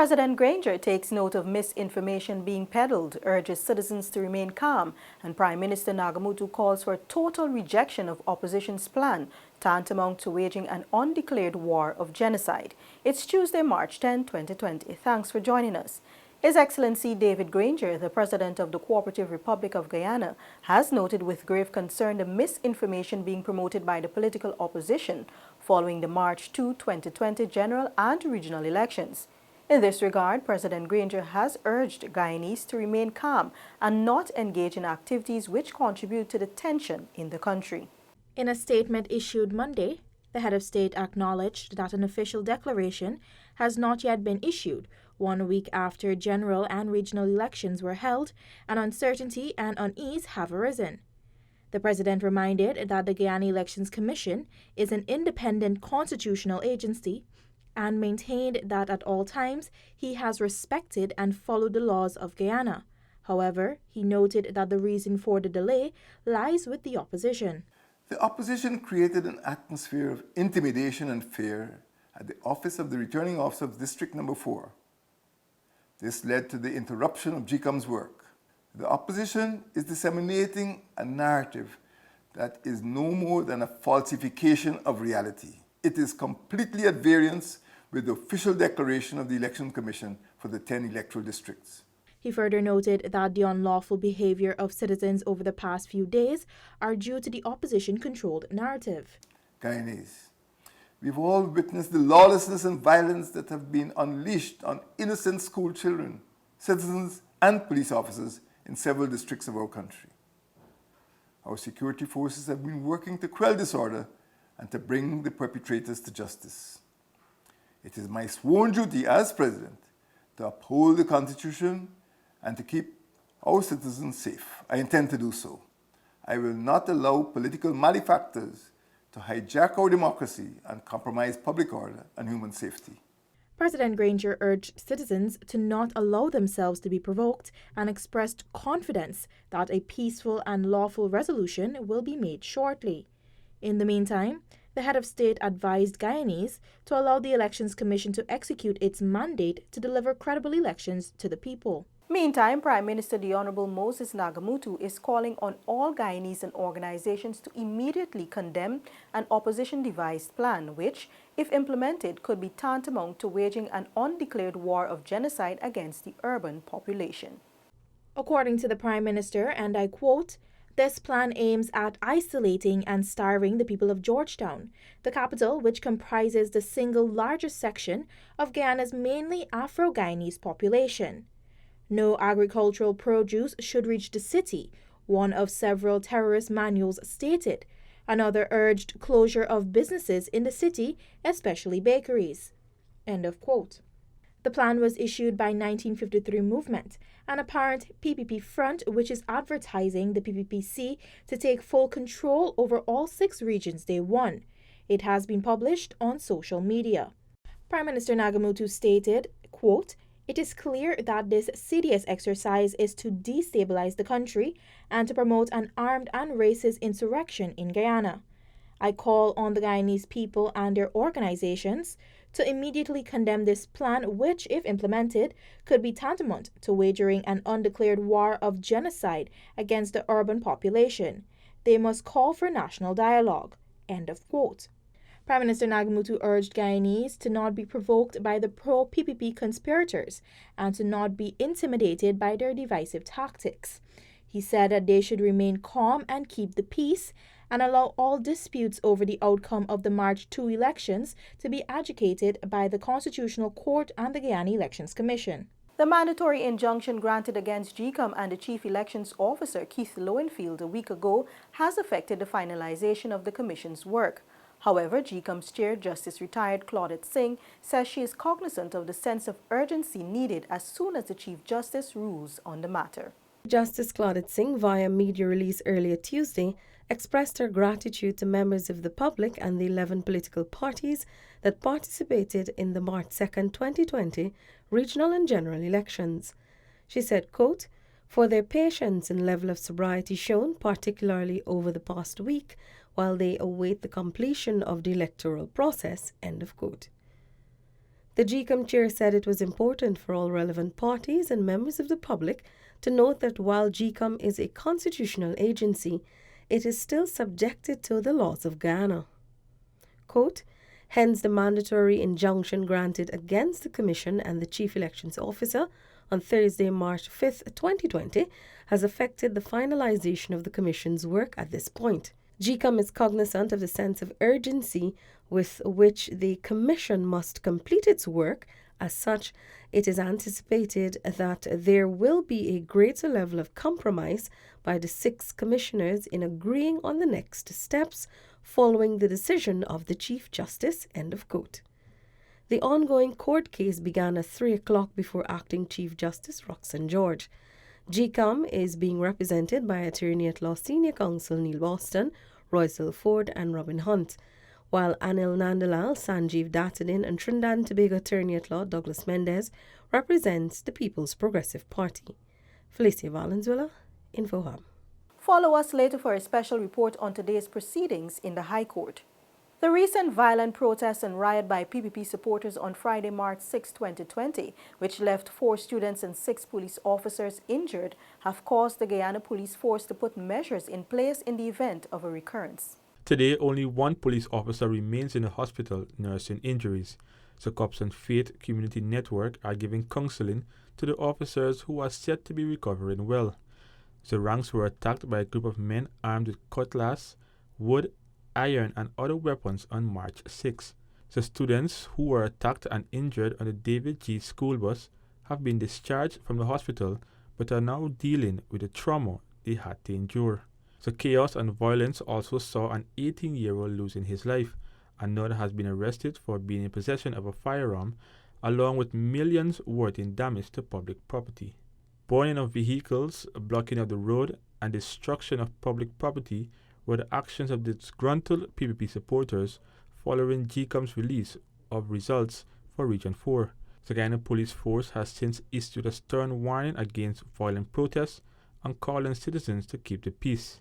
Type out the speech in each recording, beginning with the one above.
President Granger takes note of misinformation being peddled, urges citizens to remain calm, and Prime Minister Nagamutu calls for a total rejection of opposition's plan, tantamount to waging an undeclared war of genocide. It's Tuesday, March 10, 2020. Thanks for joining us. His Excellency David Granger, the President of the Cooperative Republic of Guyana, has noted with grave concern the misinformation being promoted by the political opposition following the March 2, 2020 general and regional elections. In this regard, President Granger has urged Guyanese to remain calm and not engage in activities which contribute to the tension in the country. In a statement issued Monday, the head of state acknowledged that an official declaration has not yet been issued 1 week after general and regional elections were held and uncertainty and unease have arisen. The president reminded that the Guyana Elections Commission is an independent constitutional agency and maintained that at all times he has respected and followed the laws of Guyana. However, he noted that the reason for the delay lies with the opposition. The opposition created an atmosphere of intimidation and fear at the office of the Returning Officer of District Number 4. This led to the interruption of GCOM's work. The opposition is disseminating a narrative that is no more than a falsification of reality. It is completely at variance with the official declaration of the Election Commission for the 10 electoral districts. He further noted that the unlawful behavior of citizens over the past few days are due to the opposition-controlled narrative. Guyanese, we've all witnessed the lawlessness and violence that have been unleashed on innocent school children, citizens, and police officers in several districts of our country. Our security forces have been working to quell disorder and to bring the perpetrators to justice. It is my sworn duty as President to uphold the Constitution and to keep our citizens safe. I intend to do so. I will not allow political malefactors to hijack our democracy and compromise public order and human safety. President Granger urged citizens to not allow themselves to be provoked and expressed confidence that a peaceful and lawful resolution will be made shortly. In the meantime, the head of state advised Guyanese to allow the Elections Commission to execute its mandate to deliver credible elections to the people. Meantime, Prime Minister the Honorable Moses Nagamutu is calling on all Guyanese and organizations to immediately condemn an opposition-devised plan which, if implemented, could be tantamount to waging an undeclared war of genocide against the urban population. According to the Prime Minister, and I quote, "This plan aims at isolating and starving the people of Georgetown, the capital which comprises the single largest section of Guyana's mainly Afro-Guyanese population. No agricultural produce should reach the city," one of several terrorist manuals stated. Another urged closure of businesses in the city, especially bakeries. End of quote. The plan was issued by 1953 Movement, an apparent PPP front which is advertising the PPPC to take full control over all 6 regions they won. It has been published on social media. Prime Minister Nagamutu stated, quote, "It is clear that this CDS exercise is to destabilize the country and to promote an armed and racist insurrection in Guyana. I call on the Guyanese people and their organizations to immediately condemn this plan which, if implemented, could be tantamount to waging an undeclared war of genocide against the urban population. They must call for national dialogue." End of quote. Prime Minister Nagamutu urged Guyanese to not be provoked by the pro-PPP conspirators and to not be intimidated by their divisive tactics. He said that they should remain calm and keep the peace and allow all disputes over the outcome of the March 2 elections to be adjudicated by the Constitutional Court and the Guyana Elections Commission. The mandatory injunction granted against GCOM and the Chief Elections Officer, Keith Lowenfield, a week ago has affected the finalization of the Commission's work. However, GCOM's Chair, Justice Retired Claudette Singh, says she is cognizant of the sense of urgency needed as soon as the Chief Justice rules on the matter. Justice Claudette Singh, via media release earlier Tuesday, expressed her gratitude to members of the public and the 11 political parties that participated in the March 2, 2020 regional and general elections. She said, quote, "For their patience and level of sobriety shown, particularly over the past week, while they await the completion of the electoral process," end of quote. The GCOM chair said it was important for all relevant parties and members of the public to note that while GCOM is a constitutional agency, it is still subjected to the laws of Guyana. Quote, hence the mandatory injunction granted against the Commission and the Chief Elections Officer on Thursday, March 5, 2020, has affected the finalization of the Commission's work at this point. GCOM is cognizant of the sense of urgency with which the Commission must complete its work. As such, it is anticipated that there will be a greater level of compromise by the 6 commissioners in agreeing on the next steps following the decision of the Chief Justice. End of quote. The ongoing court case began at 3 o'clock before Acting Chief Justice Roxanne George. GCOM is being represented by Attorney at Law Senior Counsel Neil Boston, Roycel Ford and Robin Hunt, while Anil Nandalal, Sanjeev Dattadin and Trinidad and Tobago Attorney at Law Douglas Mendez represents the People's Progressive Party. Felicia Valenzuela, InfoHub. Follow us later for a special report on today's proceedings in the High Court. The recent violent protests and riot by PPP supporters on Friday, March 6, 2020, which left 4 students and 6 police officers injured, have caused the Guyana Police Force to put measures in place in the event of a recurrence. Today, only 1 police officer remains in the hospital nursing injuries. So Cops and Faith Community Network are giving counseling to the officers who are said to be recovering well. The ranks were attacked by a group of men armed with cutlass, wood, iron and other weapons on March 6. The students who were attacked and injured on the David G. school bus have been discharged from the hospital but are now dealing with the trauma they had to endure. The chaos and violence also saw an 18-year-old losing his life. Another has been arrested for being in possession of a firearm, along with millions worth in damage to public property. Burning of vehicles, blocking of the road, and destruction of public property were the actions of disgruntled PPP supporters following GCOM's release of results for Region 4. The Guyana Police Force has since issued a stern warning against violent protests and calling citizens to keep the peace.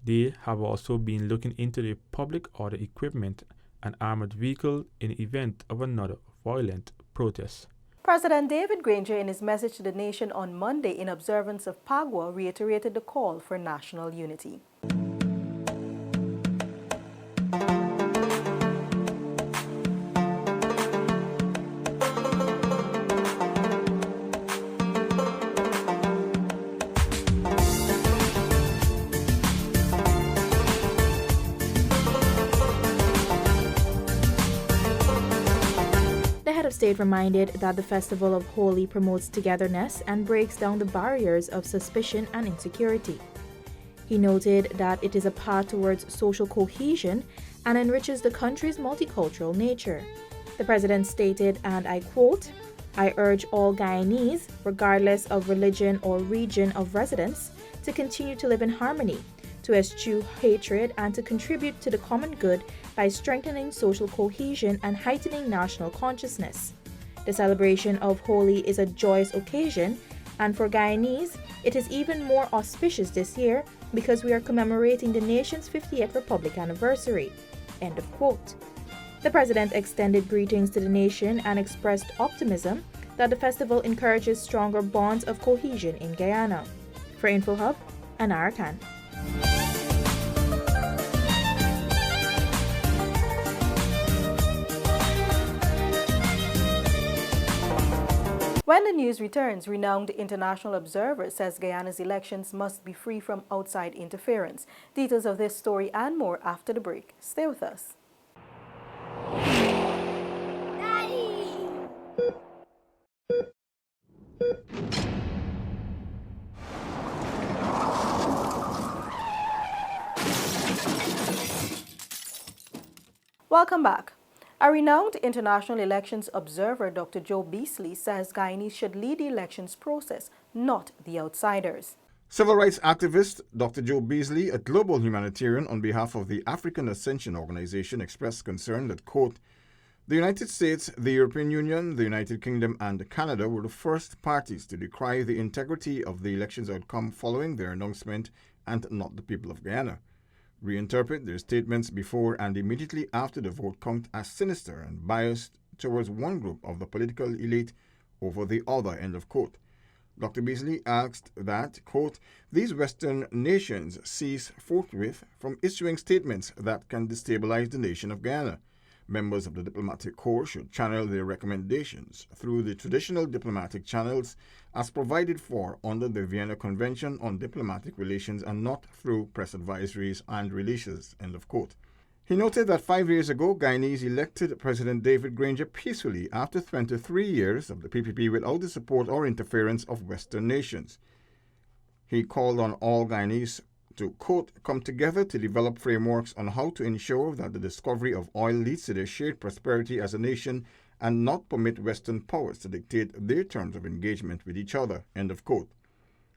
They have also been looking into the public order equipment and armored vehicle in the event of another violent protest. President David Granger, in his message to the nation on Monday in observance of Pagua, reiterated the call for national unity. The head of state reminded that the festival of Holi promotes togetherness and breaks down the barriers of suspicion and insecurity. He noted that it is a path towards social cohesion and enriches the country's multicultural nature. The president stated, and I quote, "I urge all Guyanese, regardless of religion or region of residence, to continue to live in harmony, to eschew hatred, and to contribute to the common good by strengthening social cohesion and heightening national consciousness. The celebration of Holi is a joyous occasion, and for Guyanese, it is even more auspicious this year because we are commemorating the nation's 50th Republic anniversary." End of quote. The president extended greetings to the nation and expressed optimism that the festival encourages stronger bonds of cohesion in Guyana. For InfoHub, Anara Khan. When the news returns, renowned international observer says Guyana's elections must be free from outside interference. Details of this story and more after the break. Stay with us. Daddy! Welcome back. A renowned international elections observer, Dr. Joe Beasley, says Guyanese should lead the elections process, not the outsiders. Civil rights activist Dr. Joe Beasley, a global humanitarian on behalf of the African Ascension Organization, expressed concern that, quote, "The United States, the European Union, the United Kingdom, and Canada were the first parties to decry the integrity of the elections outcome following their announcement, and not the people of Guyana. Reinterpret their statements before and immediately after the vote count as sinister and biased towards one group of the political elite over the other, end of quote. Dr. Beasley asked that, quote, these Western nations cease forthwith from issuing statements that can destabilize the nation of Guyana. Members of the diplomatic corps should channel their recommendations through the traditional diplomatic channels as provided for under the Vienna Convention on Diplomatic Relations and not through press advisories and releases, end of quote. He noted that 5 years ago, Guyanese elected President David Granger peacefully after 23 years of the PPP without the support or interference of Western nations. He called on all Guyanese to, quote, come together to develop frameworks on how to ensure that the discovery of oil leads to their shared prosperity as a nation and not permit Western powers to dictate their terms of engagement with each other, end of quote.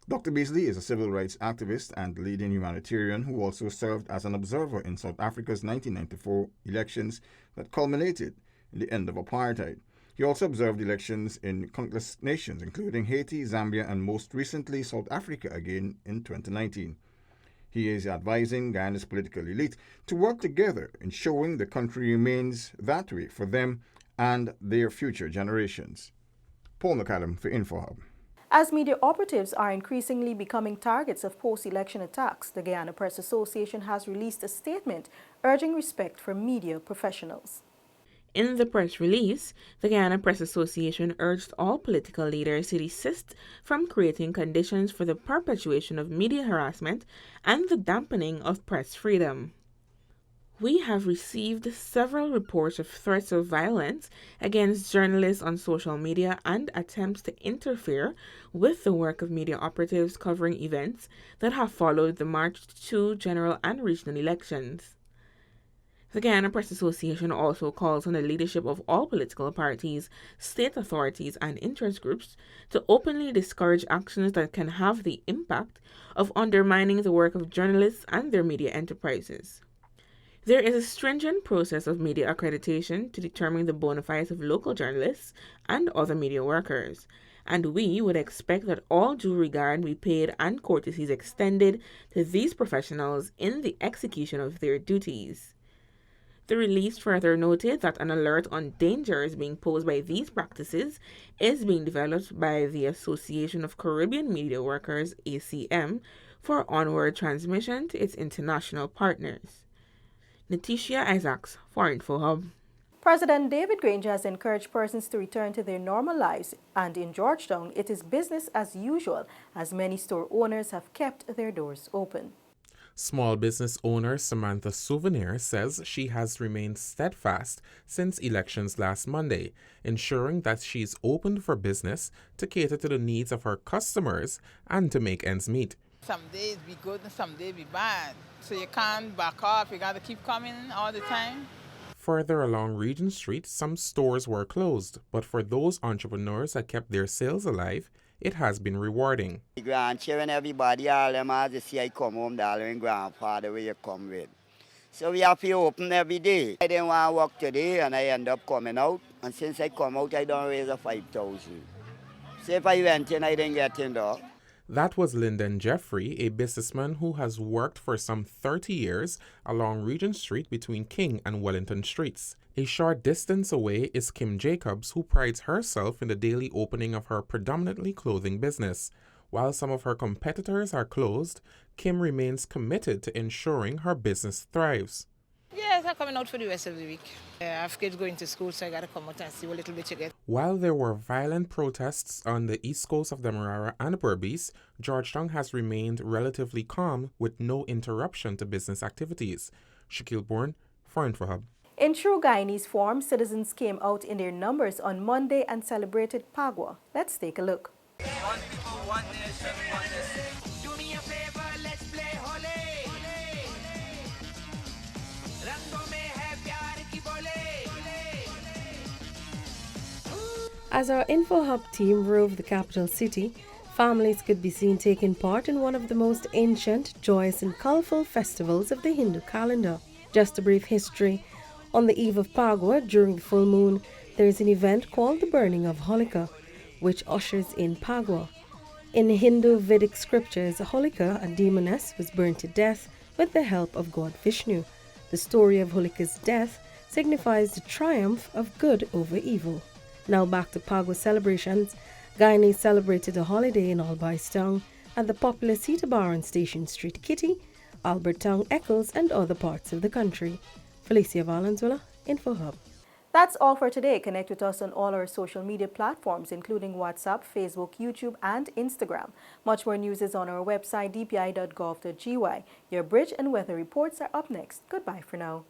Dr. Beasley is a civil rights activist and leading humanitarian who also served as an observer in South Africa's 1994 elections that culminated in the end of apartheid. He also observed elections in countless nations, including Haiti, Zambia, and most recently South Africa again in 2019. He is advising Guyana's political elite to work together, ensuring the country remains that way for them and their future generations. Paul McAdam for InfoHub. As media operatives are increasingly becoming targets of post-election attacks, the Guyana Press Association has released a statement urging respect for media professionals. In the press release, the Guyana Press Association urged all political leaders to desist from creating conditions for the perpetuation of media harassment and the dampening of press freedom. We have received several reports of threats of violence against journalists on social media and attempts to interfere with the work of media operatives covering events that have followed the March 2 general and regional elections. The Guyana Press Association also calls on the leadership of all political parties, state authorities, and interest groups to openly discourage actions that can have the impact of undermining the work of journalists and their media enterprises. There is a stringent process of media accreditation to determine the bona fides of local journalists and other media workers, and we would expect that all due regard be paid and courtesies extended to these professionals in the execution of their duties. The release further noted that an alert on dangers being posed by these practices is being developed by the Association of Caribbean Media Workers, ACM, for onward transmission to its international partners. Natisha Isaacs for InfoHub. President David Granger has encouraged persons to return to their normal lives, and in Georgetown, it is business as usual as many store owners have kept their doors open. Small business owner Samantha Souvenir says she has remained steadfast since elections last Monday, ensuring that she's opened for business to cater to the needs of her customers and to make ends meet. Some days be good and some days be bad. So you can't back off, you gotta keep coming all the time. Further along Regent Street, some stores were closed, but for those entrepreneurs that kept their sales alive, it has been rewarding. The grandchildren, everybody, all them as they see I come home, darling grandfather, where you come with. So we have to open every day. I didn't want to work today and I end up coming out. And since I come out, I don't raise a 5,000. So if I went in, I didn't get in though. That was Lyndon Jeffrey, a businessman who has worked for some 30 years along Regent Street between King and Wellington Streets. A short distance away is Kim Jacobs, who prides herself in the daily opening of her predominantly clothing business. While some of her competitors are closed, Kim remains committed to ensuring her business thrives. Yes, I'm coming out for the rest of the week. I have kids going to school, so I gotta come out and see what little bit you get. While there were violent protests on the east coast of Demerara and Berbice, Georgetown has remained relatively calm with no interruption to business activities. Shaquille Bourne for InfoHub. In true Guyanese form, citizens came out in their numbers on Monday and celebrated Pagua. Let's take a look. One people, one nation, one nation. Do me a favor, let's play Holi. As our InfoHub team roved the capital city, families could be seen taking part in one of the most ancient, joyous and colourful festivals of the Hindu calendar. Just a brief history. On the eve of Pagua, during the full moon, there is an event called the burning of Holika, which ushers in Pagua. In Hindu Vedic scriptures, Holika, a demoness, was burned to death with the help of god Vishnu. The story of Holika's death signifies the triumph of good over evil. Now back to Pagwa celebrations. Guyanese celebrated a holiday in Albaistown at the popular Sitabaran Station Street Kitty, Albertown Eccles and other parts of the country. Felicia Valenzuela, InfoHub. That's all for today. Connect with us on all our social media platforms, including WhatsApp, Facebook, YouTube, and Instagram. Much more news is on our website, dpi.gov.gy. Your bridge and weather reports are up next. Goodbye for now.